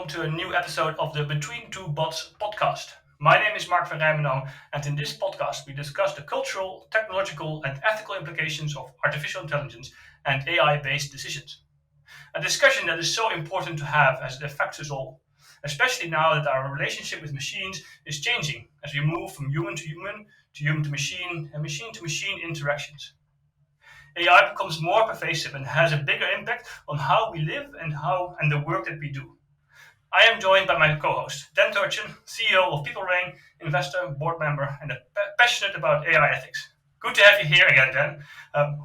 welcome to a new episode of the Between Two Bots podcast. My name is Mark van Rijmenam, and in this podcast we discuss the cultural, technological, and ethical implications of artificial intelligence and AI-based decisions. A discussion that is so important to have as it affects us all, especially now that our relationship with machines is changing as we move from human to human to machine, and machine to machine interactions. AI becomes more pervasive and has a bigger impact on how we live and the work that we do. I am joined by my co-host, Dan Turchin, CEO of PeopleRain, investor, board member, and passionate about AI ethics. Good to have you here again, Dan.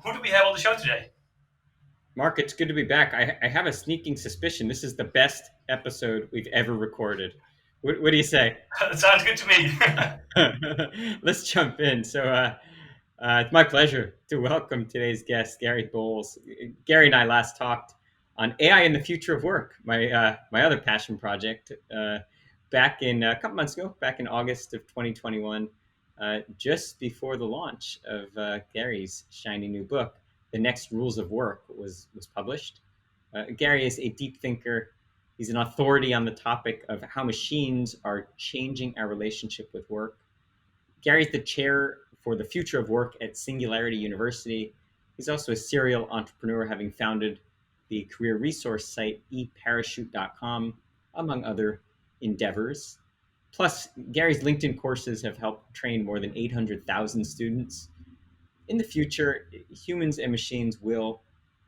Who do we have on the show today? Mark, it's good to be back. I have a sneaking suspicion this is the best episode we've ever recorded. What do you say? That sounds good to me. Let's jump in. It's my pleasure to welcome today's guest, Gary Bolles. Gary and I last talked on AI and the future of work, my other passion project, back in a couple months ago, back in August of 2021, just before the launch of Gary's shiny new book. The Next Rules of Work was published. Gary is a deep thinker. He's an authority on the topic of how machines are changing our relationship with work. Gary's the chair for the future of work at Singularity University. He's also a serial entrepreneur, having founded the career resource site eparachute.com, among other endeavors. Plus, Gary's LinkedIn courses have helped train more than 800,000 students. In the future, humans and machines will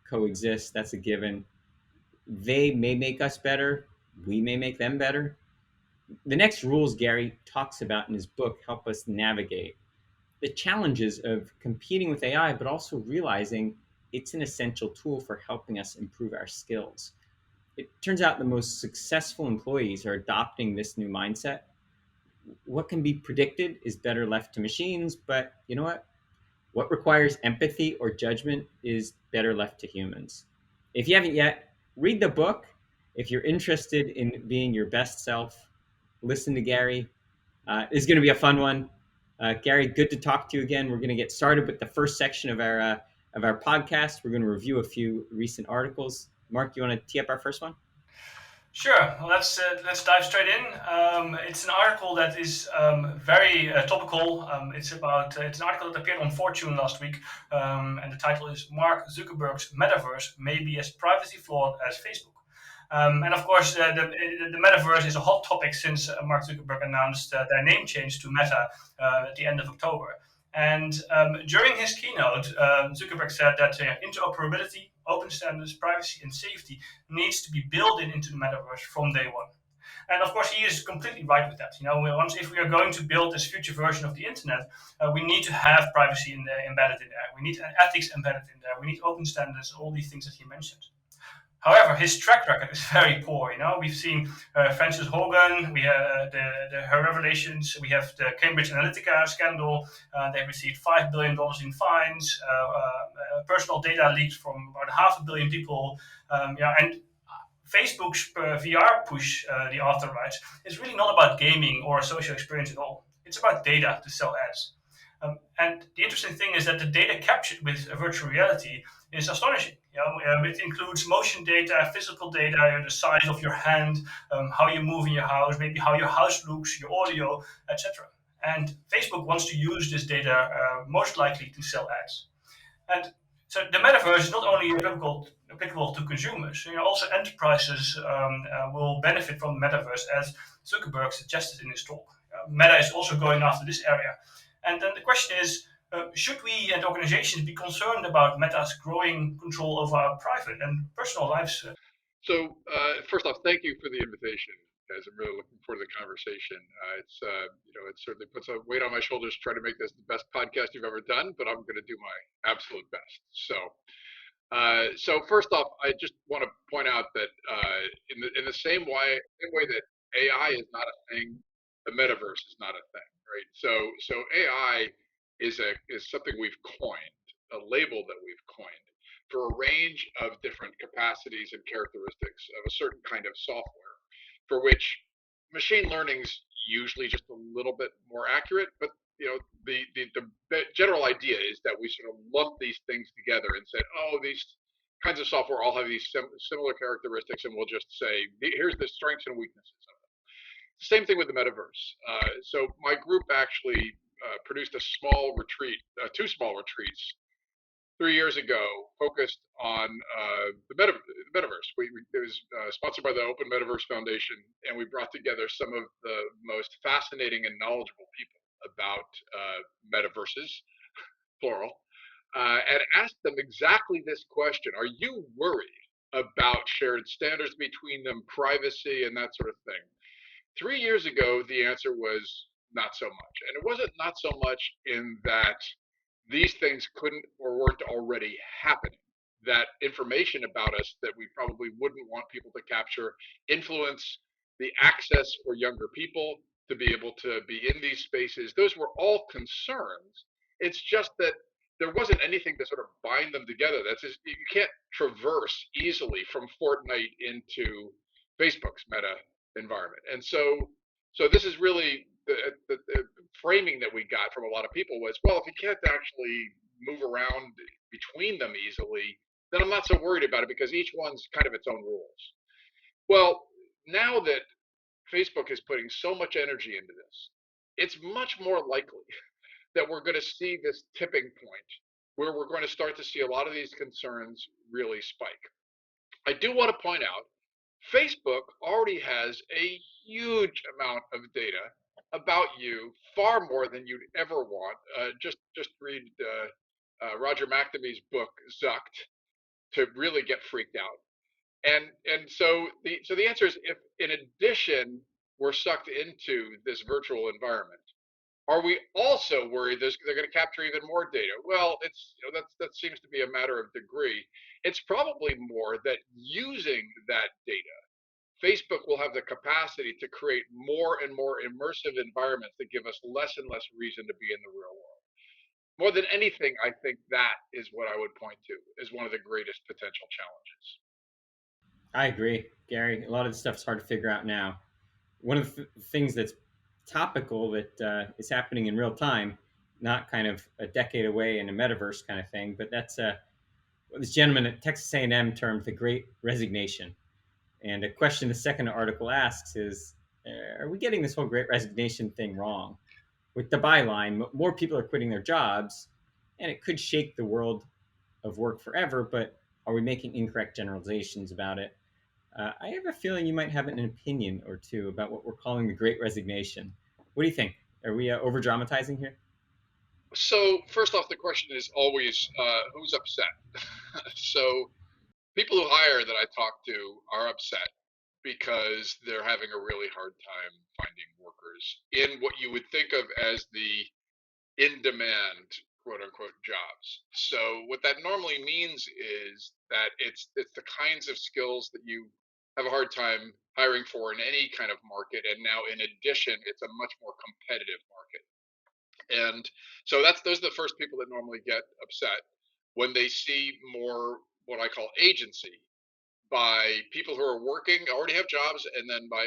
coexist. That's a given. They may make us better. We may make them better. The next rules Gary talks about in his book help us navigate the challenges of competing with AI, but also realizing it's an essential tool for helping us improve our skills. It turns out the most successful employees are adopting this new mindset. What can be predicted is better left to machines, but you know what? What requires empathy or judgment is better left to humans. If you haven't yet, read the book. If you're interested in being your best self, listen to Gary. It's going to be a fun one. Gary, good to talk to you again. We're going to get started with the first section of our podcast. We're going to review a few recent articles. Mark, you want to tee up our first one? Sure. Well, let's dive straight in. It's an article that is very topical. It's an article that appeared on Fortune last week, and the title is "Mark Zuckerberg's Metaverse may be as privacy flawed as Facebook." And of course, the Metaverse is a hot topic since Mark Zuckerberg announced their name change to Meta at the end of October. And during his keynote, Zuckerberg said that interoperability, open standards, privacy, and safety needs to be built into the metaverse from day one. And of course, he is completely right with that. If we are going to build this future version of the internet, we need to have privacy embedded in there. We need ethics embedded in there. We need open standards, all these things that he mentioned. However, his track record is very poor. We've seen Frances Hogan, we have her revelations, we have the Cambridge Analytica scandal. They received $5 billion in fines, personal data leaked from about 500 million people. And Facebook's VR push, the after rights, is really not about gaming or a social experience at all. It's about data to sell ads. And the interesting thing is that the data captured with virtual reality is astonishing. It includes motion data, physical data, the size of your hand, how you move in your house, maybe how your house looks, your audio, etc. And Facebook wants to use this data most likely to sell ads. And so the metaverse is not only applicable to consumers, also enterprises will benefit from the metaverse, as Zuckerberg suggested in his talk. Meta is also going after this area. And then the question is, should we and organizations be concerned about Meta's growing control over our private and personal lives? So first off, thank you for the invitation, guys. I'm really looking forward to the conversation. It certainly puts a weight on my shoulders to try to make this the best podcast you've ever done, but I'm going to do my absolute best. So first off, I just want to point out that in the same way that AI is not a thing, the metaverse is not a thing, right? So AI is something we've coined, a label that we've coined for a range of different capacities and characteristics of a certain kind of software, for which machine learning's usually just a little bit more accurate. But the general idea is that we sort of lump these things together and said, oh, these kinds of software all have these similar characteristics, and we'll just say, here's the strengths and weaknesses of it. Same thing with the metaverse. So my group actually produced a small retreat, two small retreats 3 years ago, focused on the metaverse. It was sponsored by the Open Metaverse Foundation, and we brought together some of the most fascinating and knowledgeable people about metaverses, plural, and asked them exactly this question: are you worried about shared standards between them, privacy, and that sort of thing? 3 years ago, the answer was not so much. And it wasn't not so much in that these things couldn't or weren't already happening, that information about us that we probably wouldn't want people to capture, influence, the access for younger people to be able to be in these spaces, those were all concerns. It's just that there wasn't anything to sort of bind them together. That's just, you can't traverse easily from Fortnite into Facebook's meta environment. And so this is really the framing that we got from a lot of people was, well, if you can't actually move around between them easily, then I'm not so worried about it because each one's kind of its own rules. Well, now that Facebook is putting so much energy into this, it's much more likely that we're going to see this tipping point where we're going to start to see a lot of these concerns really spike. I do want to point out Facebook already has a huge amount of data about you, far more than you'd ever want. Just read Roger McNamee's book Zucked to really get freaked out. And so the answer is, if in addition we're sucked into this virtual environment, are we also worried they're going to capture even more data? Well, it's that seems to be a matter of degree. It's probably more that using that data, Facebook will have the capacity to create more and more immersive environments that give us less and less reason to be in the real world. More than anything, I think that is what I would point to as one of the greatest potential challenges. I agree, Gary. A lot of this stuff's hard to figure out now. One of the things that's topical that is happening in real time, not kind of a decade away in a metaverse kind of thing, but that's what this gentleman at Texas A&M termed the Great Resignation. And a question the second article asks is, are we getting this whole Great Resignation thing wrong? With the byline, more people are quitting their jobs, and it could shake the world of work forever, but are we making incorrect generalizations about it? I have a feeling you might have an opinion or two about what we're calling the Great Resignation. What do you think? Are we over dramatizing here? So first off, the question is always who's upset. So people who hire that I talk to are upset because they're having a really hard time finding workers in what you would think of as the in demand quote unquote jobs. So what that normally means is that it's the kinds of skills that you have a hard time hiring for in any kind of market, and now in addition it's a much more competitive market. And so those are the first people that normally get upset when they see more what I call agency by people who are working, already have jobs, and then by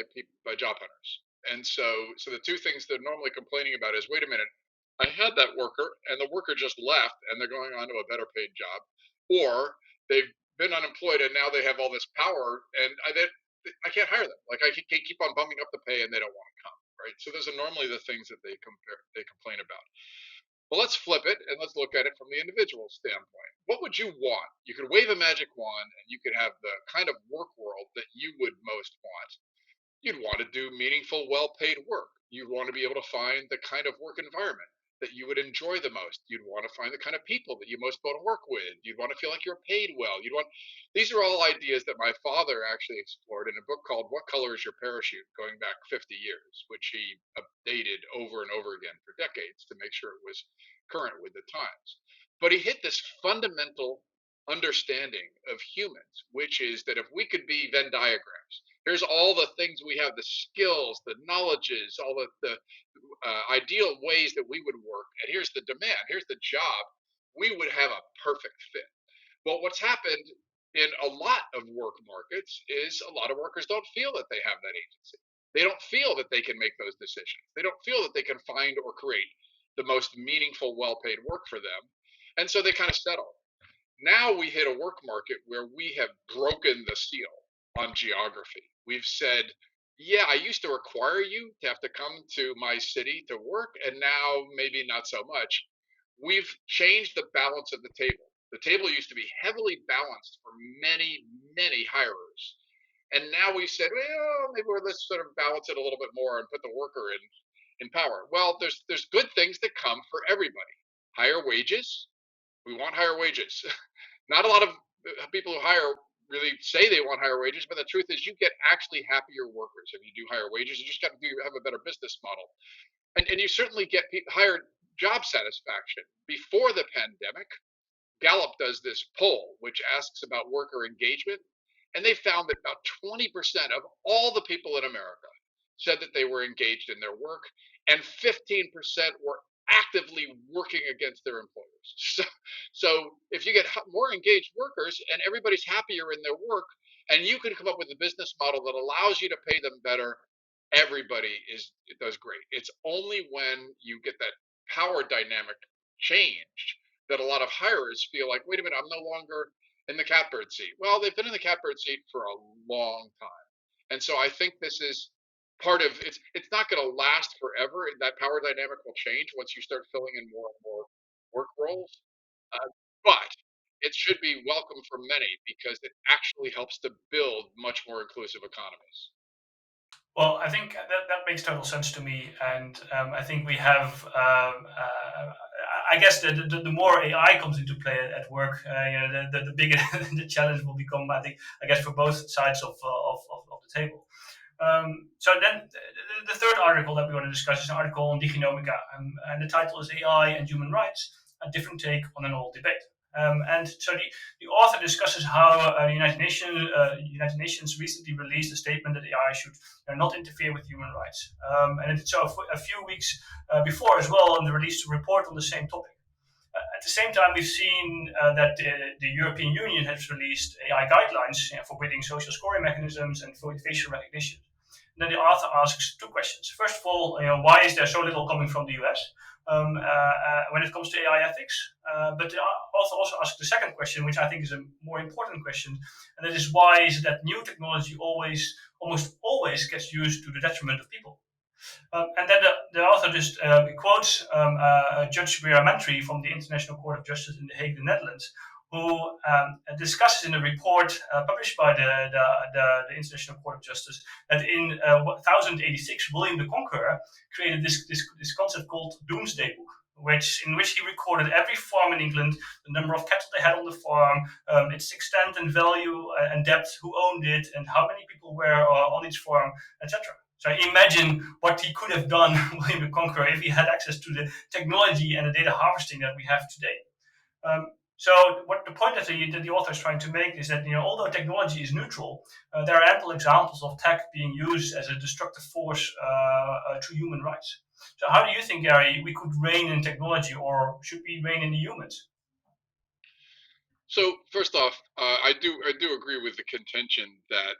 job hunters. And so the two things they're normally complaining about is, wait a minute, I had that worker, and the worker just left, and they're going on to a better paid job, or they've been unemployed and now they have all this power, and I can't hire them. Like I can't keep on bumping up the pay, and they don't want to come. Right. So those are normally the things that they complain about. Well, let's flip it and let's look at it from the individual standpoint. What would you want? You could wave a magic wand and you could have the kind of work world that you would most want. You'd want to do meaningful, well paid work. You'd want to be able to find the kind of work environment that you would enjoy the most. You'd want to find the kind of people that you most want to work with. You'd want to feel like you're paid well. These are all ideas that my father actually explored in a book called What Color is Your Parachute, going back 50 years, which he updated over and over again for decades to make sure it was current with the times. But he hit this fundamental understanding of humans, which is that if we could be Venn diagrams, here's all the things we have, the skills, the knowledges, all the ideal ways that we would work, and here's the demand, here's the job, we would have a perfect fit. Well, what's happened in a lot of work markets is a lot of workers don't feel that they have that agency. They don't feel that they can make those decisions. They don't feel that they can find or create the most meaningful, well-paid work for them. And so they kind of settle. Now we hit a work market where we have broken the seal on geography. We've said, yeah, I used to require you to have to come to my city to work, and now maybe not so much. We've changed the balance of the table. The table used to be heavily balanced for many, many hirers. And now we said, well, maybe let's sort of balance it a little bit more and put the worker in power. Well, there's good things that come for everybody. Higher wages. We want higher wages. Not a lot of people who hire really say they want higher wages, but the truth is you get actually happier workers if you do higher wages. You just got to have a better business model. And you certainly get higher job satisfaction. Before the pandemic, Gallup does this poll, which asks about worker engagement, and they found that about 20% of all the people in America said that they were engaged in their work, and 15% were actively working against their employers. So if you get more engaged workers and everybody's happier in their work, and you can come up with a business model that allows you to pay them better, everybody does great. It's only when you get that power dynamic changed that a lot of hirers feel like, wait a minute, I'm no longer in the catbird seat. Well, they've been in the catbird seat for a long time. And so I think this is part of it's not going to last forever. That power dynamic will change once you start filling in more and more work roles. But it should be welcome for many because it actually helps to build much more inclusive economies. Well, I think that makes total sense to me, and I think we have. I guess the more AI comes into play at work, the bigger the challenge will become. I guess for both sides of the table. So then the third article that we want to discuss is an article on Diginomica, and the title is AI and Human Rights: A Different Take on an Old Debate. And so the author discusses how the United Nations recently released a statement that AI should not interfere with human rights. And so a few weeks before as well, and they released a report on the same topic. At the same time, we've seen that the European Union has released AI guidelines forbidding social scoring mechanisms and facial recognition. And then the author asks two questions. First of all, why is there so little coming from the US when it comes to AI ethics? But the author also asks the second question, which I think is a more important question, and that is why is it that new technology almost always gets used to the detriment of people? And then the author just quotes Judge Rijmenam from the International Court of Justice in The Hague, the Netherlands, who discusses in a report published by the International Court of Justice that in 1086, William the Conqueror created this concept called Doomsday Book, in which he recorded every farm in England, the number of cattle they had on the farm, its extent and value and depth, who owned it, and how many people were on each farm, etc. So imagine what he could have done, William the Conqueror, if he had access to the technology and the data harvesting that we have today. So what the point that the author is trying to make is that although technology is neutral, there are ample examples of tech being used as a destructive force to human rights. So how do you think, Gary, we could rein in technology, or should we rein in the humans? So first off, I do agree with the contention that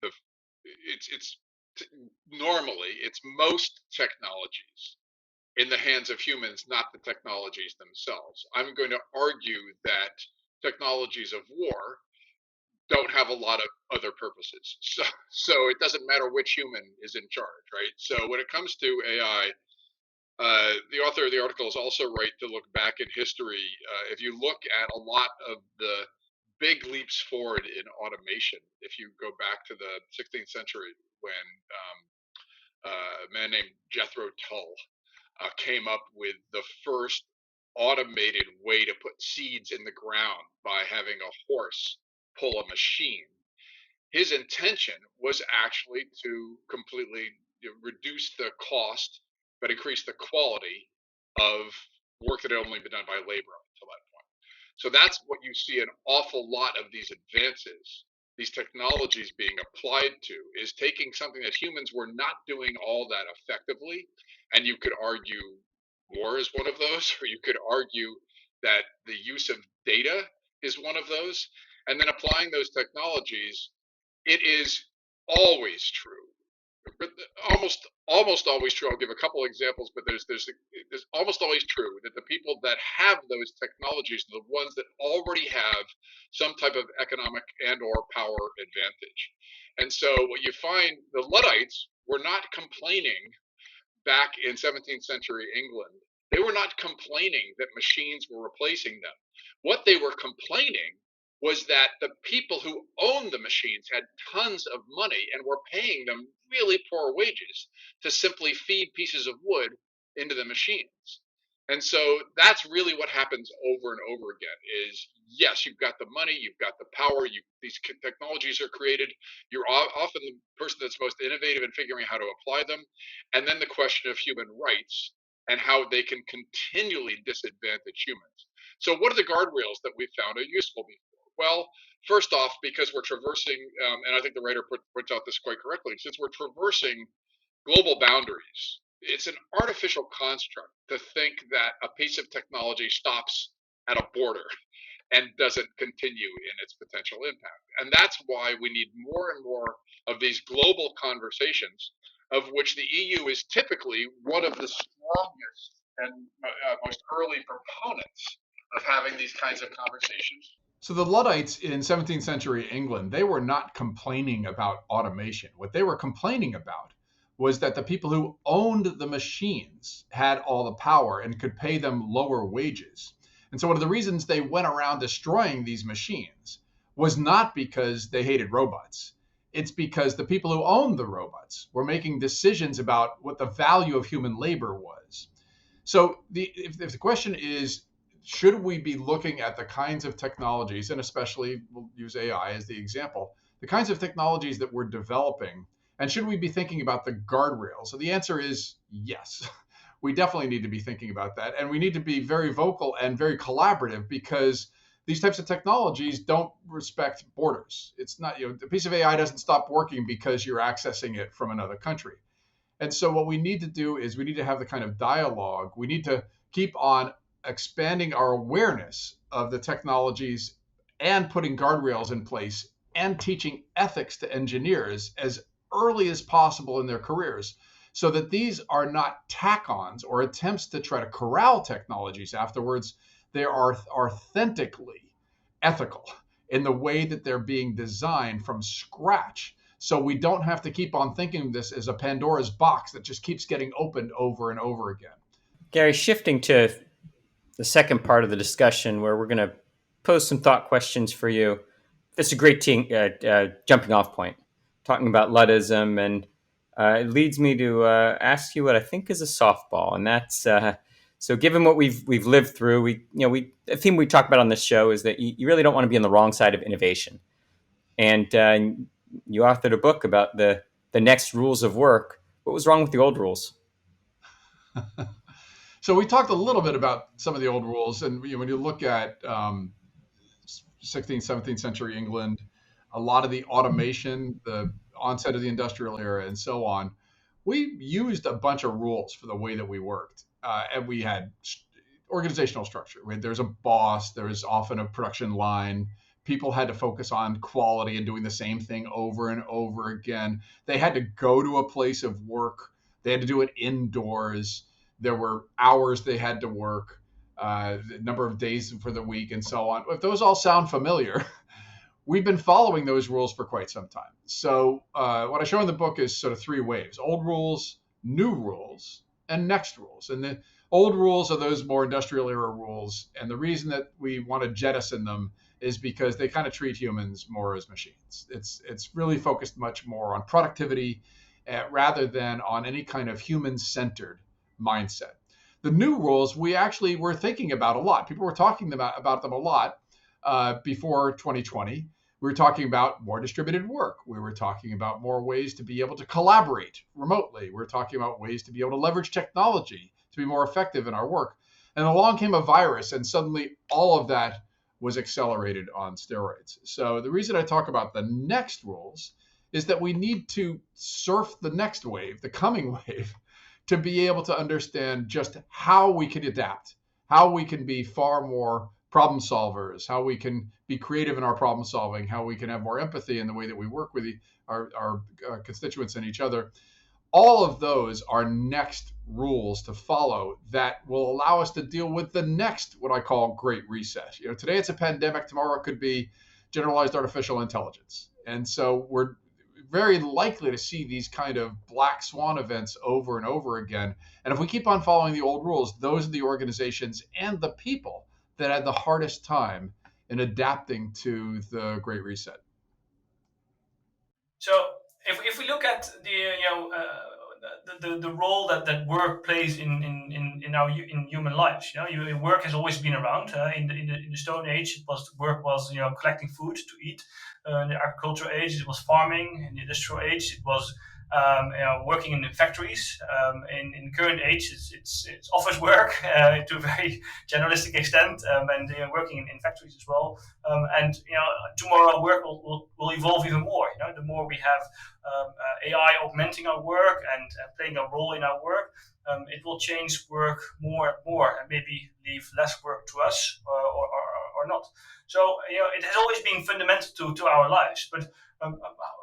the it's normally it's most technologies in the hands of humans, not the technologies themselves. I'm going to argue that technologies of war don't have a lot of other purposes. So it doesn't matter which human is in charge, right? So when it comes to AI, the author of the article is also right to look back in history. If you look at a lot of the big leaps forward in automation, if you go back to the 16th century when a man named Jethro Tull came up with the first automated way to put seeds in the ground by having a horse pull a machine. His intention was actually to completely reduce the cost but increase the quality of work that had only been done by labor up until that point. So that's what you see an awful lot of these advances, these technologies being applied to, is taking something that humans were not doing all that effectively, and you could argue war is one of those, or you could argue that the use of data is one of those, and then applying those technologies. It is always true almost always true. I'll give a couple examples, but there's almost always true that the people that have those technologies are the ones that already have some type of economic and or power advantage. And so what you find, the Luddites were not complaining back in 17th century England. They were not complaining that machines were replacing them. What they were complaining was that the people who owned the machines had tons of money and were paying them really poor wages to simply feed pieces of wood into the machines. And so that's really what happens over and over again is yes, you've got the money, you've got the power, these technologies are created. You're often the person that's most innovative in figuring out how to apply them. And then the question of human rights and how they can continually disadvantage humans. So what are the guardrails that we've found are useful before? Well, first off, because we're traversing, and I think the writer points out this quite correctly, since we're traversing global boundaries, it's an artificial construct to think that a piece of technology stops at a border and doesn't continue in its potential impact. And that's why we need more and more of these global conversations, of which the EU is typically one of the strongest and most early proponents of having these kinds of conversations. So the Luddites in 17th century England, they were not complaining about automation. What they were complaining about was that the people who owned the machines had all the power and could pay them lower wages. And so one of the reasons they went around destroying these machines was not because they hated robots. It's because the people who owned the robots were making decisions about what the value of human labor was. So if the question is, should we be looking at the kinds of technologies, and especially we'll use AI as the example, the kinds of technologies that we're developing, and should we be thinking about the guardrails? So the answer is yes. We definitely need to be thinking about that. And we need to be very vocal and very collaborative because these types of technologies don't respect borders. It's not, the piece of AI doesn't stop working because you're accessing it from another country. And so what we need to do is we need to have the kind of dialogue. We need to keep on expanding our awareness of the technologies and putting guardrails in place and teaching ethics to engineers as early as possible in their careers so that these are not tack-ons or attempts to try to corral technologies afterwards. They are authentically ethical in the way that they're being designed from scratch. So we don't have to keep on thinking of this as a Pandora's box that just keeps getting opened over and over again. Gary, shifting to the second part of the discussion where we're going to pose some thought questions for you. This is a great jumping off point, talking about Luddism, and it leads me to ask you what I think is a softball, and that's so. Given what we've lived through, a theme we talk about on this show is that you really don't want to be on the wrong side of innovation, and you authored a book about the next rules of work. What was wrong with the old rules? So we talked a little bit about some of the old rules, and when you look at 16th, 17th century England, a lot of the automation, the onset of the industrial era, and so on, we used a bunch of rules for the way that we worked, and we had organizational structure. There's a boss, there was often a production line. People had to focus on quality and doing the same thing over and over again. They had to go to a place of work. They had to do it indoors. There were hours they had to work, the number of days for the week, and so on. If those all sound familiar, we've been following those rules for quite some time. So what I show in the book is sort of three waves: old rules, new rules, and next rules. And the old rules are those more industrial era rules. And the reason that we want to jettison them is because they kind of treat humans more as machines. It's really focused much more on productivity rather than on any kind of human-centered mindset. The new rules we actually were thinking about a lot. People were talking about them a lot before 2020. We were talking about more distributed work. We were talking about more ways to be able to collaborate remotely. We were talking about ways to be able to leverage technology to be more effective in our work. And along came a virus, and suddenly all of that was accelerated on steroids. So the reason I talk about the next rules is that we need to surf the next wave, the coming wave, to be able to understand just how we can adapt, how we can be far more problem solvers, how we can be creative in our problem solving, how we can have more empathy in the way that we work with our constituents and each other. All of those are next rules to follow that will allow us to deal with the next, what I call great reset. Today it's a pandemic, tomorrow it could be generalized artificial intelligence. And so we're very likely to see these kind of black swan events over and over again. And if we keep on following the old rules, those are the organizations and the people that had the hardest time in adapting to the Great Reset. So if we look at the role that work plays in human lives, work has always been around. In the Stone Age, work was collecting food to eat. In the agricultural age, it was farming. In the industrial age, it was working in the factories. In current age, it's office work to a very generalistic extent, and working in factories as well. And tomorrow work will evolve even more. The more we have AI augmenting our work and playing a role in our work, it will change work more and more, and maybe leave less work to us or not. So it has always been fundamental to our lives, but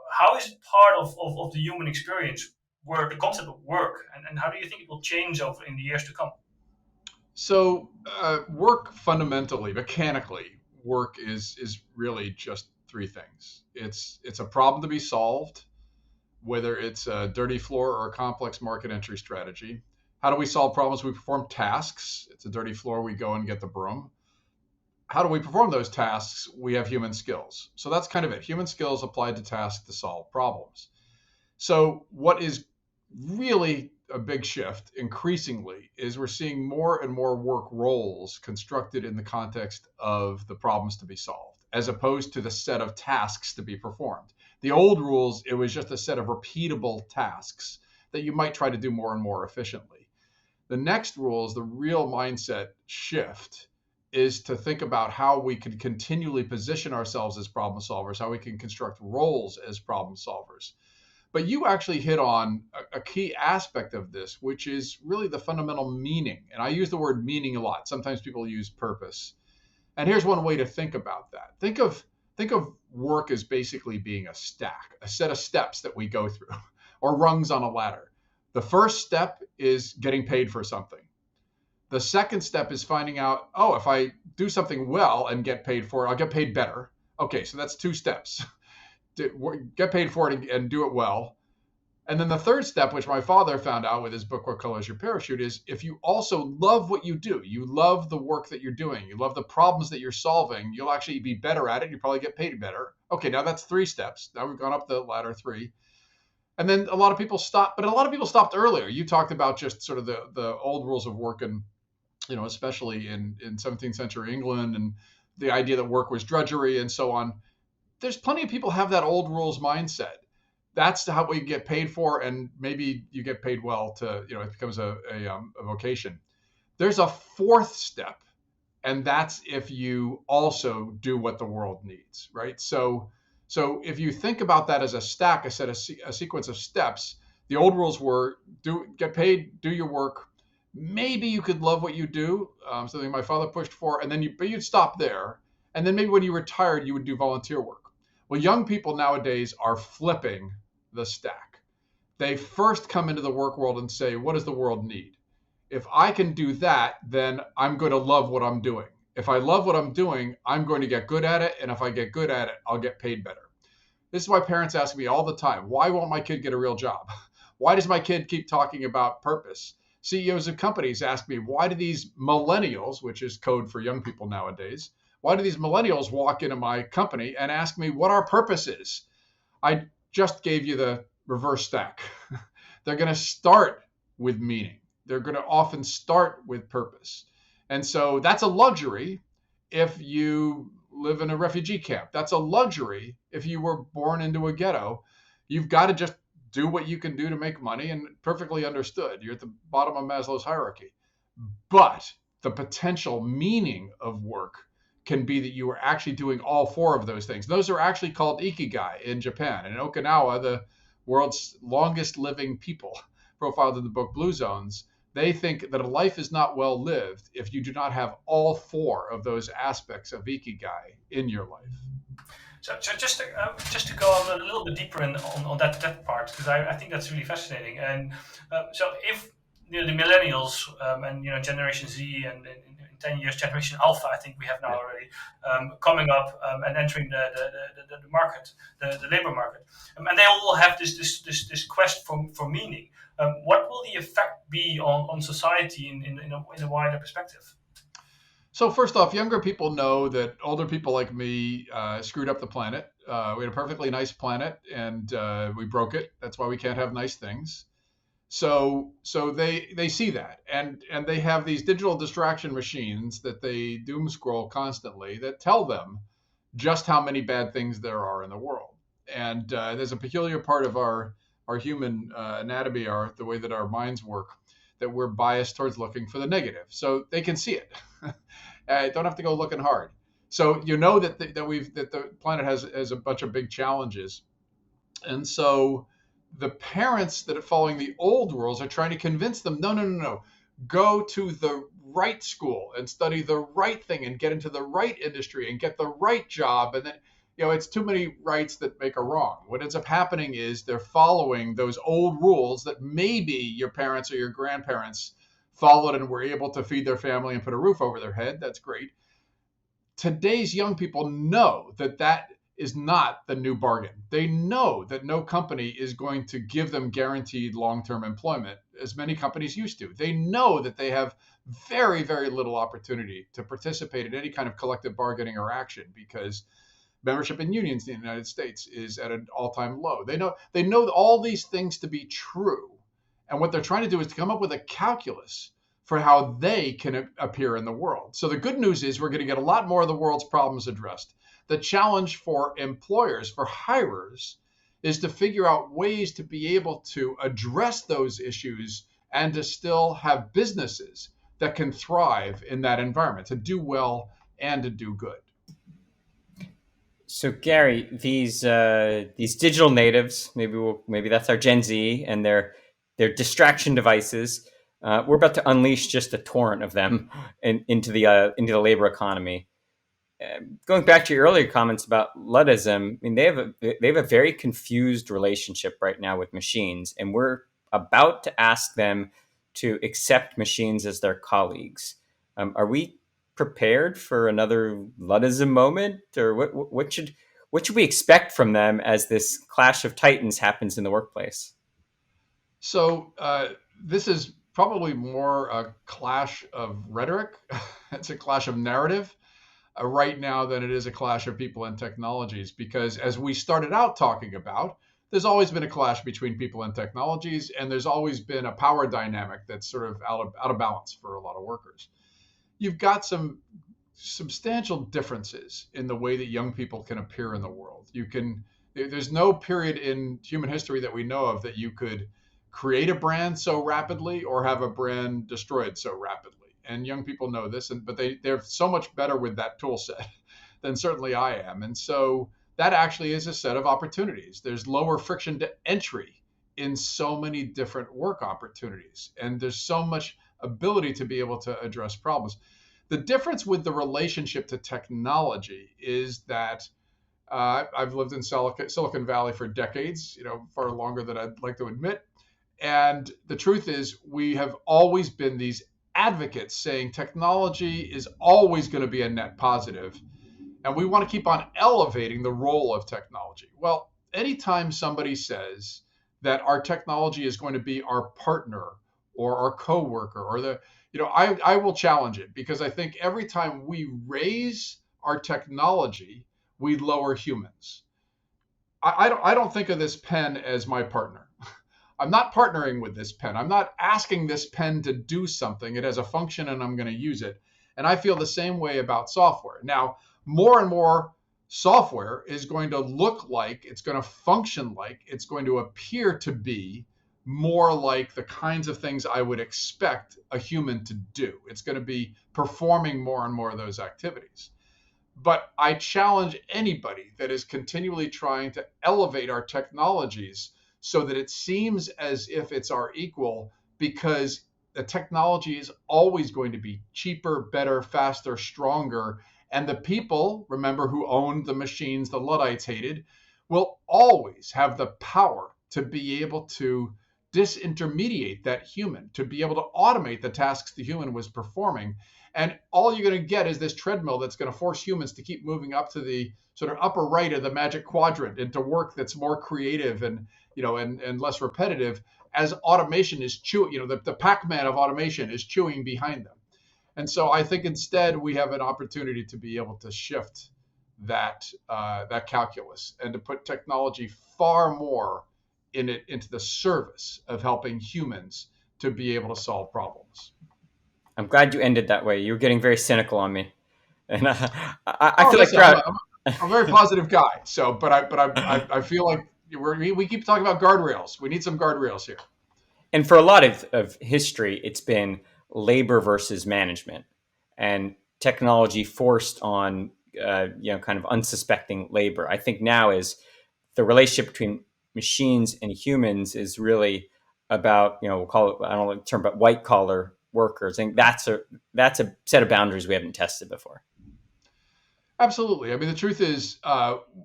how is it part of the human experience, work, the concept of work, and how do you think it will change over in the years to come? So work fundamentally, mechanically, work is really just three things. It's a problem to be solved, whether it's a dirty floor or a complex market entry strategy. How do we solve problems? We perform tasks. It's a dirty floor, we go and get the broom. How do we perform those tasks? We have human skills. So that's kind of it. Human skills applied to tasks to solve problems. So what is really a big shift increasingly is we're seeing more and more work roles constructed in the context of the problems to be solved, as opposed to the set of tasks to be performed. The old rules, it was just a set of repeatable tasks that you might try to do more and more efficiently. The next rules, the real mindset shift, is to think about how we can continually position ourselves as problem solvers, how we can construct roles as problem solvers. But you actually hit on a key aspect of this, which is really the fundamental meaning. And I use the word meaning a lot. Sometimes people use purpose. And here's one way to think about that. Think of work as basically being a stack, a set of steps that we go through, or rungs on a ladder. The first step is getting paid for something. The second step is finding out, if I do something well and get paid for it, I'll get paid better. Okay, so that's two steps. Get paid for it and do it well. And then the third step, which my father found out with his book, What Color Is Your Parachute, is if you also love what you do, you love the work that you're doing, you love the problems that you're solving, you'll actually be better at it. You probably get paid better. Okay, now that's three steps. Now we've gone up the ladder three. And then a lot of people stopped, but a lot of people stopped earlier. You talked about just sort of the old rules of work, and especially in 17th century England, and the idea that work was drudgery and so on. There's plenty of people have that old rules mindset. That's how we get paid for, and maybe you get paid well to, it becomes a vocation. There's a fourth step, and that's if you also do what the world needs, right? So if you think about that as a stack, a sequence of steps, the old rules were get paid, do your work. Maybe you could love what you do, something my father pushed for, and then you'd stop there. And then maybe when you retired, you would do volunteer work. Well, young people nowadays are flipping the stack. They first come into the work world and say, what does the world need? If I can do that, then I'm going to love what I'm doing. If I love what I'm doing, I'm going to get good at it. And if I get good at it, I'll get paid better. This is why parents ask me all the time, why won't my kid get a real job? Why does my kid keep talking about purpose? CEOs of companies ask me, why do these millennials, which is code for young people nowadays, why do these millennials walk into my company and ask me what our purpose is? I just gave you the reverse stack. They're going to start with meaning. They're going to often start with purpose. And so that's a luxury if you live in a refugee camp. That's a luxury if you were born into a ghetto. You've got to just do what you can do to make money, and perfectly understood. You're at the bottom of Maslow's hierarchy. But the potential meaning of work can be that you are actually doing all four of those things. Those are actually called ikigai in Japan. And in Okinawa, the world's longest living people, profiled in the book Blue Zones, They think that a life is not well lived if you do not have all four of those aspects of ikigai in your life. So just to go on a little bit deeper on that part, because I think that's really fascinating. And so if the millennials and Generation Z and in 10 years Generation Alpha, I think we have now already coming up and entering the market, the labor market, and they all have this quest for meaning. What will the effect be on society in a wider perspective? So first off, younger people know that older people like me screwed up the planet. We had a perfectly nice planet, and we broke it. That's why we can't have nice things. So they see that, and they have these digital distraction machines that they doom scroll constantly that tell them just how many bad things there are in the world. And there's a peculiar part of our human anatomy, the way that our minds work, that we're biased towards looking for the negative. So they can see it. Don't have to go looking hard. So you know that the planet has a bunch of big challenges, and so the parents that are following the old rules are trying to convince them, no, go to the right school and study the right thing and get into the right industry and get the right job. And then, it's too many rights that make a wrong. What ends up happening is they're following those old rules that maybe your parents or your grandparents followed and were able to feed their family and put a roof over their head. That's great. Today's young people know that is not the new bargain. They know that no company is going to give them guaranteed long-term employment, as many companies used to. They know that they have very, very little opportunity to participate in any kind of collective bargaining or action because membership in unions in the United States is at an all-time low. They know all these things to be true. And what they're trying to do is to come up with a calculus for how they can appear in the world. So the good news is we're going to get a lot more of the world's problems addressed. The challenge for employers, for hirers, is to figure out ways to be able to address those issues and to still have businesses that can thrive in that environment, to do well and to do good. So Gary, these digital natives, maybe that's our Gen Z, and their distraction devices. We're about to unleash just a torrent of them into the labor economy. Going back to your earlier comments about Luddism, I mean, they have a very confused relationship right now with machines, and we're about to ask them to accept machines as their colleagues. Are we prepared for another Luddism moment, or what should we expect from them as this clash of titans happens in the workplace? So this is probably more a clash of rhetoric. It's a clash of narrative right now than it is a clash of people and technologies, because as we started out talking about, there's always been a clash between people and technologies, and there's always been a power dynamic that's sort of out of balance for a lot of workers. You've got some substantial differences in the way that young people can appear in the world. There's no period in human history that we know of that you could create a brand so rapidly or have a brand destroyed so rapidly. And young people know this, but they're so much better with that tool set than certainly I am. And so that actually is a set of opportunities. There's lower friction to entry in so many different work opportunities. And there's so much ability to be able to address problems. The difference with the relationship to technology is that I've lived in Silicon Valley for decades, far longer than I'd like to admit. And the truth is we have always been these advocates saying technology is always going to be a net positive. And we want to keep on elevating the role of technology. Well, anytime somebody says that our technology is going to be our partner or our coworker or I will challenge it, because I think every time we raise our technology, we lower humans. I don't think of this pen as my partner. I'm not partnering with this pen. I'm not asking this pen to do something. It has a function and I'm going to use it. And I feel the same way about software. Now, more and more software is going to look like, it's going to function like, it's going to appear to be more like the kinds of things I would expect a human to do. It's going to be performing more and more of those activities. But I challenge anybody that is continually trying to elevate our technologies so that it seems as if it's our equal, because the technology is always going to be cheaper, better, faster, stronger. And the people, remember, who owned the machines the Luddites hated, will always have the power to be able to disintermediate that human, to be able to automate the tasks the human was performing. And all you're going to get is this treadmill that's going to force humans to keep moving up to the sort of upper right of the magic quadrant into work that's more creative and, and less repetitive, as automation is chewing, the Pac-Man of automation is chewing behind them. And so I think instead we have an opportunity to be able to shift that calculus and to put technology far more into the service of helping humans to be able to solve problems. I'm glad you ended that way. You were getting very cynical on me, and I feel listen, like I'm a very positive guy. So, but I feel like we keep talking about guardrails. We need some guardrails here. And for a lot of history, it's been labor versus management, and technology forced on kind of unsuspecting labor. I think now is the relationship between machines and humans is really about, we'll call it, I don't know the term, but white collar workers. I think that's a set of boundaries we haven't tested before. Absolutely. I mean, the truth is,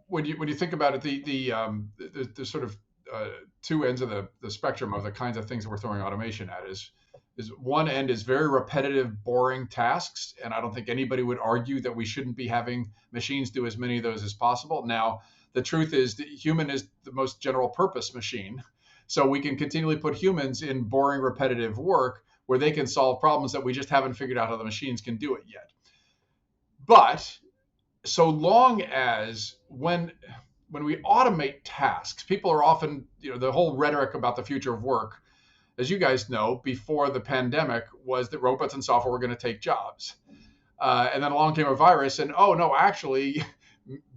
when you think about it, the sort of two ends of the spectrum of the kinds of things that we're throwing automation at is one end is very repetitive, boring tasks, and I don't think anybody would argue that we shouldn't be having machines do as many of those as possible. Now, the truth is the human is the most general purpose machine, so we can continually put humans in boring, repetitive work where they can solve problems that we just haven't figured out how the machines can do it yet. But so long as when we automate tasks, people are often, the whole rhetoric about the future of work, as you guys know, before the pandemic was that robots and software were going to take jobs. And then along came a virus and, oh no, actually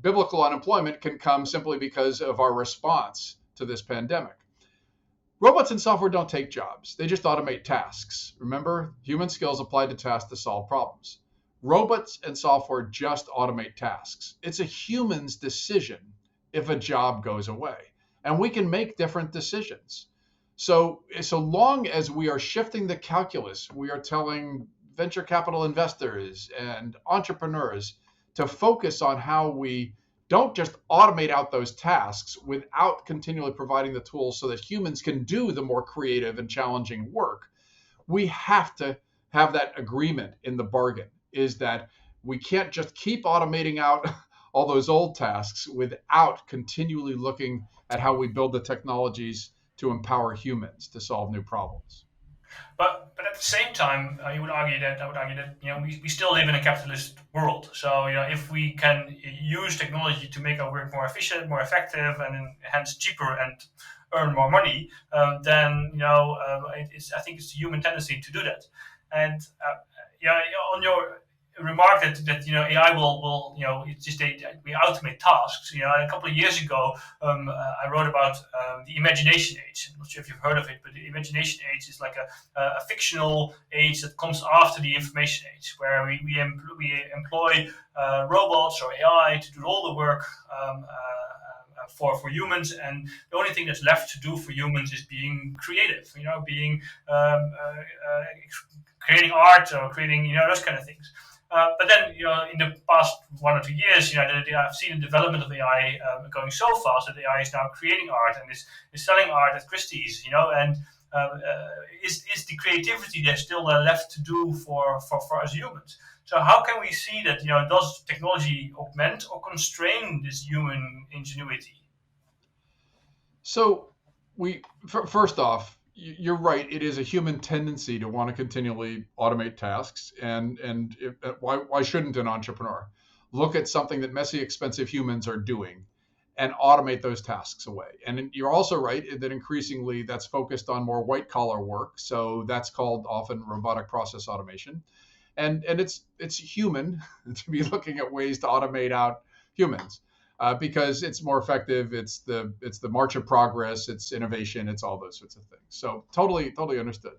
biblical unemployment can come simply because of our response to this pandemic. Robots and software don't take jobs. They just automate tasks. Remember, human skills applied to tasks to solve problems. Robots and software just automate tasks. It's a human's decision if a job goes away. And we can make different decisions. So long as we are shifting the calculus, we are telling venture capital investors and entrepreneurs to focus on how we don't just automate out those tasks without continually providing the tools so that humans can do the more creative and challenging work. We have to have that agreement in the bargain, is that we can't just keep automating out all those old tasks without continually looking at how we build the technologies to empower humans to solve new problems. But at the same time, I would argue that we still live in a capitalist world. So if we can use technology to make our work more efficient, more effective, and hence cheaper and earn more money, then I think it's a human tendency to do that. And on your remark that AI will it's just we automate tasks. A couple of years ago, I wrote about the imagination age. I'm not sure if you've heard of it, but the imagination age is like a fictional age that comes after the information age, where we employ robots or AI to do all the work for humans, and the only thing that's left to do for humans is being creative. Being creating art or creating those kind of things. But then, in the past 1 or 2 years, I've seen the development of AI going so fast that AI is now creating art and is selling art at Christie's, and is the creativity there's still left to do for us humans? So how can we see that, does technology augment or constrain this human ingenuity? So first off, you're right. It is a human tendency to want to continually automate tasks, and why shouldn't an entrepreneur look at something that messy, expensive humans are doing and automate those tasks away? And you're also right that increasingly that's focused on more white collar work. So that's called often robotic process automation, and it's human to be looking at ways to automate out humans. Because it's more effective, it's the march of progress, it's innovation, it's all those sorts of things. So totally understood.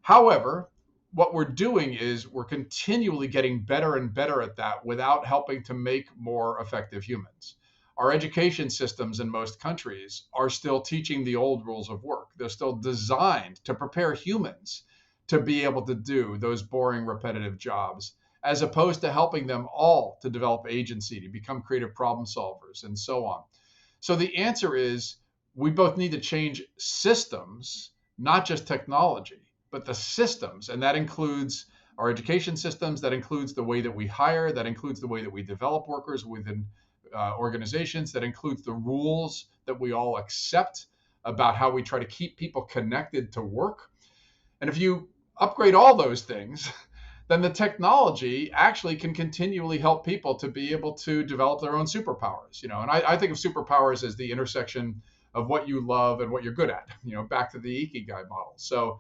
However, what we're doing is we're continually getting better and better at that without helping to make more effective humans. Our education systems in most countries are still teaching the old rules of work. They're still designed to prepare humans to be able to do those boring, repetitive jobs, as opposed to helping them all to develop agency, to become creative problem solvers, and so on. So the answer is we both need to change systems, not just technology, but the systems. And that includes our education systems, that includes the way that we hire, that includes the way that we develop workers within organizations, that includes the rules that we all accept about how we try to keep people connected to work. And if you upgrade all those things, then the technology actually can continually help people to be able to develop their own superpowers. And I think of superpowers as the intersection of what you love and what you're good at, back to the Ikigai model. So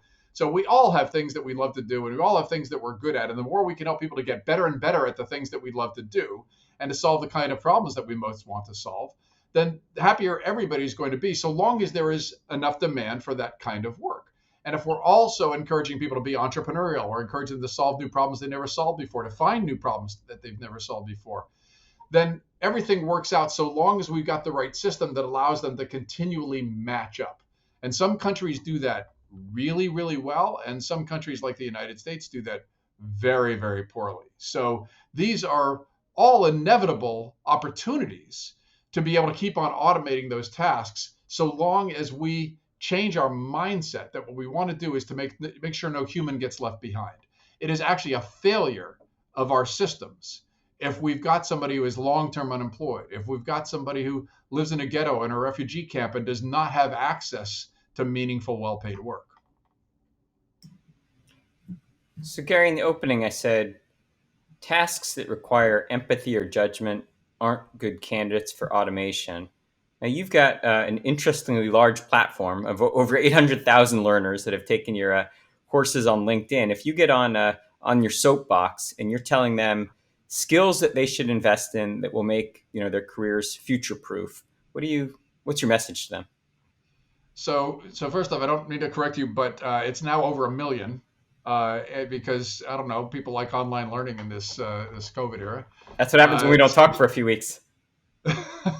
we all have things that we love to do, and we all have things that we're good at. And the more we can help people to get better and better at the things that we love to do and to solve the kind of problems that we most want to solve, then the happier everybody's going to be, so long as there is enough demand for that kind of work. And if we're also encouraging people to be entrepreneurial, or encouraging them to solve new problems they never solved before, to find new problems that they've never solved before, then everything works out, so long as we've got the right system that allows them to continually match up. And some countries do that really, really well, and some countries like the United States do that very, very poorly. So these are all inevitable opportunities to be able to keep on automating those tasks, so long as we change our mindset that what we want to do is to make sure no human gets left behind. It is actually a failure of our systems if we've got somebody who is long-term unemployed, if we've got somebody who lives in a ghetto in a refugee camp and does not have access to meaningful, well-paid work. So Gary, in the opening, I said tasks that require empathy or judgment aren't good candidates for automation. Now, you've got an interestingly large platform of over 800,000 learners that have taken your courses on LinkedIn. If you get on your soapbox and you're telling them skills that they should invest in that will make their careers future-proof, what's your message to them? So first off, I don't need to correct you, but it's now over 1 million because I don't know, people like online learning in this COVID era. That's what happens when we don't talk for a few weeks.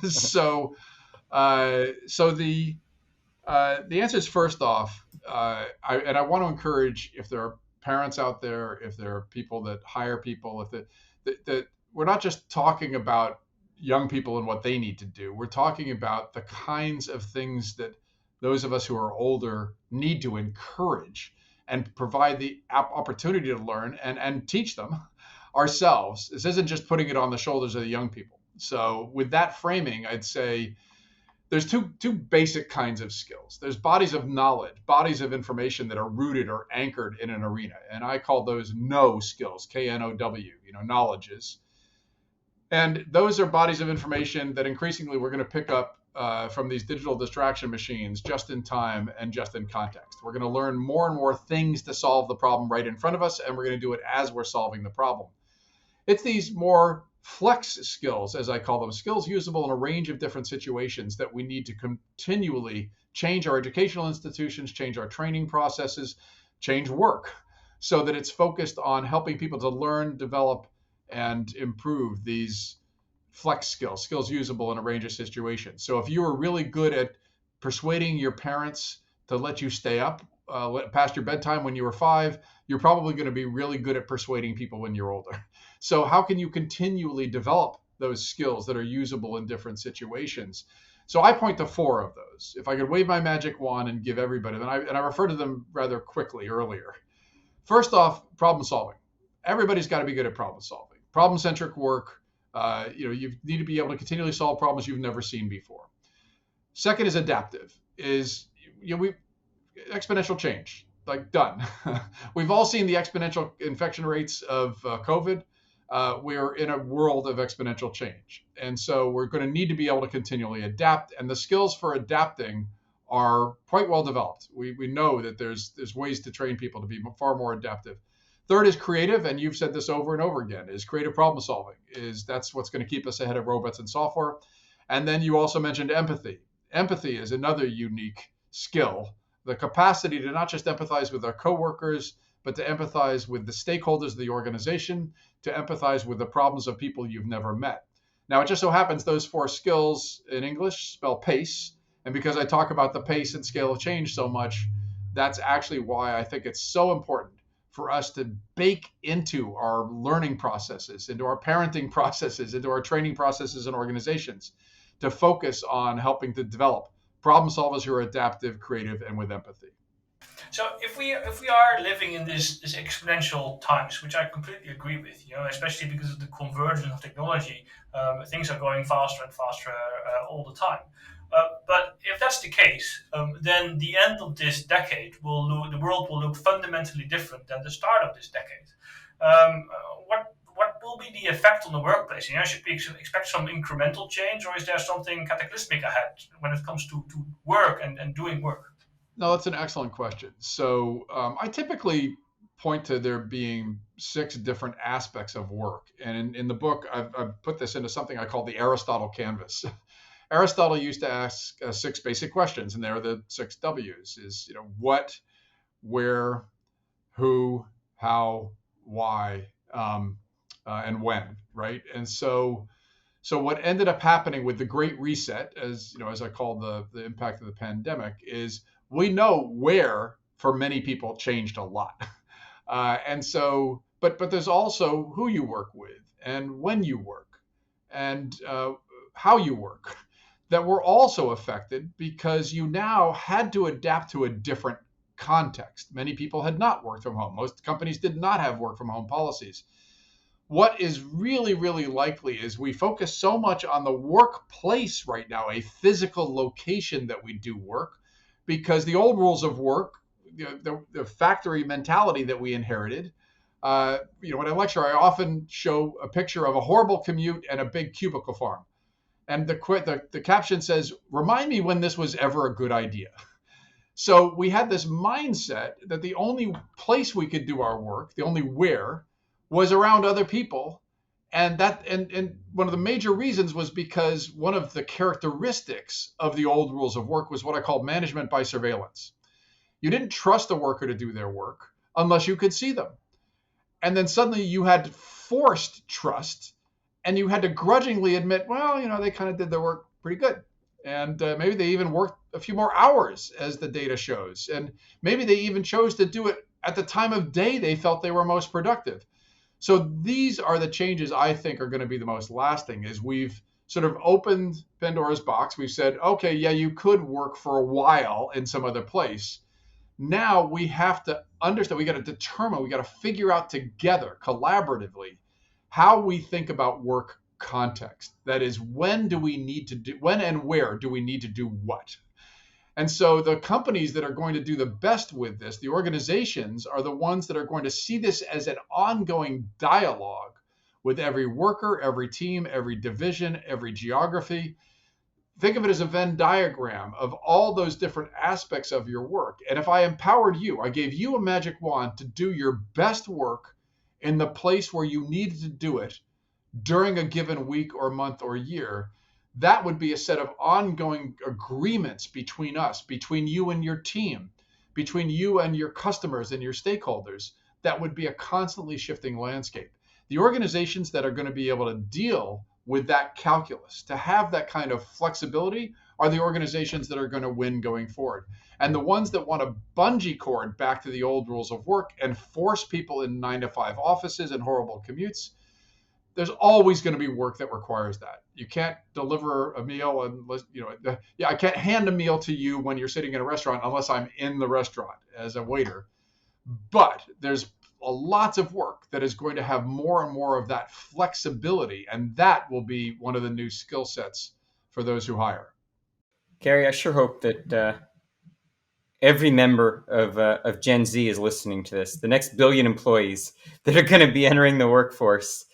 So the answer is, first off, I want to encourage, if there are parents out there, if there are people that hire people, that we're not just talking about young people and what they need to do. We're talking about the kinds of things that those of us who are older need to encourage and provide the opportunity to learn and teach them ourselves. This isn't just putting it on the shoulders of the young people. So with that framing, I'd say there's two basic kinds of skills. There's bodies of knowledge, bodies of information that are rooted or anchored in an arena. And I call those know skills, K-N-O-W, knowledges. And those are bodies of information that increasingly we're going to pick up from these digital distraction machines, just in time and just in context. We're going to learn more and more things to solve the problem right in front of us, and we're going to do it as we're solving the problem. It's these more flex skills, as I call them, skills usable in a range of different situations, that we need to continually change our educational institutions, change our training processes, change work, so that it's focused on helping people to learn, develop, and improve these flex skills usable in a range of situations. So if you were really good at persuading your parents to let you stay up past your bedtime when you were 5, you're probably going to be really good at persuading people when you're older. So how can you continually develop those skills that are usable in different situations? So I point to 4 of those. If I could wave my magic wand and give everybody, and I refer to them rather quickly earlier. First off, problem solving. Everybody's got to be good at problem solving. Problem-centric work. You need to be able to continually solve problems you've never seen before. Second is adaptive. Exponential change, like done. We've all seen the exponential infection rates of COVID. We're in a world of exponential change. And so we're going to need to be able to continually adapt. And the skills for adapting are quite well developed. We know that there's ways to train people to be far more adaptive. Third is creative, and you've said this over and over again, is creative problem solving. That's what's going to keep us ahead of robots and software. And then you also mentioned empathy. Empathy is another unique skill, the capacity to not just empathize with our coworkers, but to empathize with the stakeholders of the organization, to empathize with the problems of people you've never met. Now, it just so happens those 4 skills in English spell PACE. And because I talk about the pace and scale of change so much, that's actually why I think it's so important for us to bake into our learning processes, into our parenting processes, into our training processes and organizations to focus on helping to develop problem solvers who are adaptive, creative, and with empathy. So if we are living in this exponential times, which I completely agree with, especially because of the convergence of technology, things are going faster and faster all the time. But if that's the case, then the end of this decade the world will look fundamentally different than the start of this decade. What will be the effect on the workplace? Should we expect some incremental change, or is there something cataclysmic ahead when it comes to work and doing work? No, that's an excellent question. So I typically point to there being 6 different aspects of work. And in the book, I've put this into something I call the Aristotle canvas. Aristotle used to ask 6 basic questions, and they're the 6 W's: is what, where, who, how, why, and when, right? And so what ended up happening with the Great Reset, as I call the impact of the pandemic, is we know where for many people changed a lot. And so, but there's also who you work with and when you work and how you work that were also affected, because you now had to adapt to a different context. Many people had not worked from home. Most companies did not have work from home policies. What is really, really likely is we focus so much on the workplace right now, a physical location that we do work, because the old rules of work, the factory mentality that we inherited. When I lecture, I often show a picture of a horrible commute and a big cubicle farm. And the caption says, "Remind me when this was ever a good idea." So we had this mindset that the only place we could do our work, the only where, was around other people. And one of the major reasons was because one of the characteristics of the old rules of work was what I call management by surveillance. You didn't trust a worker to do their work unless you could see them. And then suddenly you had forced trust, and you had to grudgingly admit, well, they kind of did their work pretty good. And maybe they even worked a few more hours, as the data shows. And maybe they even chose to do it at the time of day they felt they were most productive. So these are the changes I think are going to be the most lasting, is we've sort of opened Pandora's box. We've said, okay, yeah, you could work for a while in some other place. Now we have to understand, we got to determine, we got to figure out together, collaboratively, how we think about work context. That is, when and where do we need to do what? And so the companies that are going to do the best with this, the organizations, are the ones that are going to see this as an ongoing dialogue with every worker, every team, every division, every geography. Think of it as a Venn diagram of all those different aspects of your work. And if I empowered you, I gave you a magic wand to do your best work in the place where you needed to do it during a given week or month or year, that would be a set of ongoing agreements between us, between you and your team, between you and your customers and your stakeholders. That would be a constantly shifting landscape. The organizations that are going to be able to deal with that calculus, to have that kind of flexibility, are the organizations that are going to win going forward. And the ones that want to bungee cord back to the old rules of work and force people in 9-to-5 offices and horrible commutes, there's always going to be work that requires that. You can't deliver a meal unless, I can't hand a meal to you when you're sitting in a restaurant unless I'm in the restaurant as a waiter. But there's lots of work that is going to have more and more of that flexibility, and that will be one of the new skill sets for those who hire. Gary, I sure hope that every member of Gen Z is listening to this, the next billion employees that are going to be entering the workforce,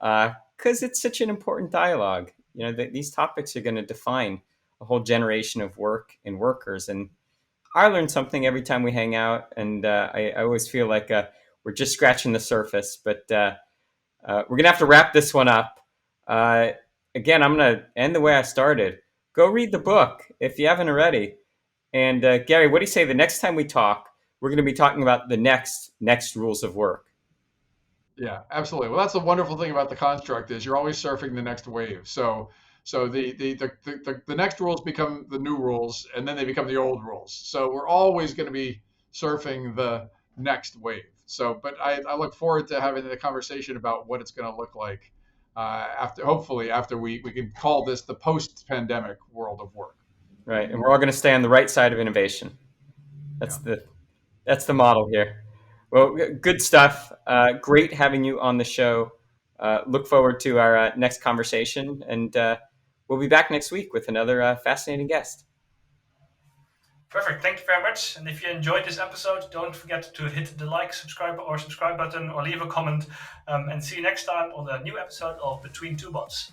because it's such an important dialogue. These topics are going to define a whole generation of work and workers. And I learn something every time we hang out, and I always feel like we're just scratching the surface. But we're going to have to wrap this one up. Again, I'm going to end the way I started. Go read the book if you haven't already. And Gary, what do you say the next time we talk, we're going to be talking about the next rules of work? Yeah, absolutely. Well, that's the wonderful thing about the construct, is you're always surfing the next wave. So the next rules become the new rules, and then they become the old rules. So we're always going to be surfing the next wave. But I look forward to having the conversation about what it's going to look like hopefully after we can call this the post-pandemic world of work. Right, and we're all going to stay on the right side of innovation. That's the model here. Well, good stuff. Great having you on the show. Look forward to our next conversation, and we'll be back next week with another fascinating guest. Perfect. Thank you very much. And if you enjoyed this episode, don't forget to hit the subscribe button or leave a comment. And see you next time on the new episode of Between Two Bots.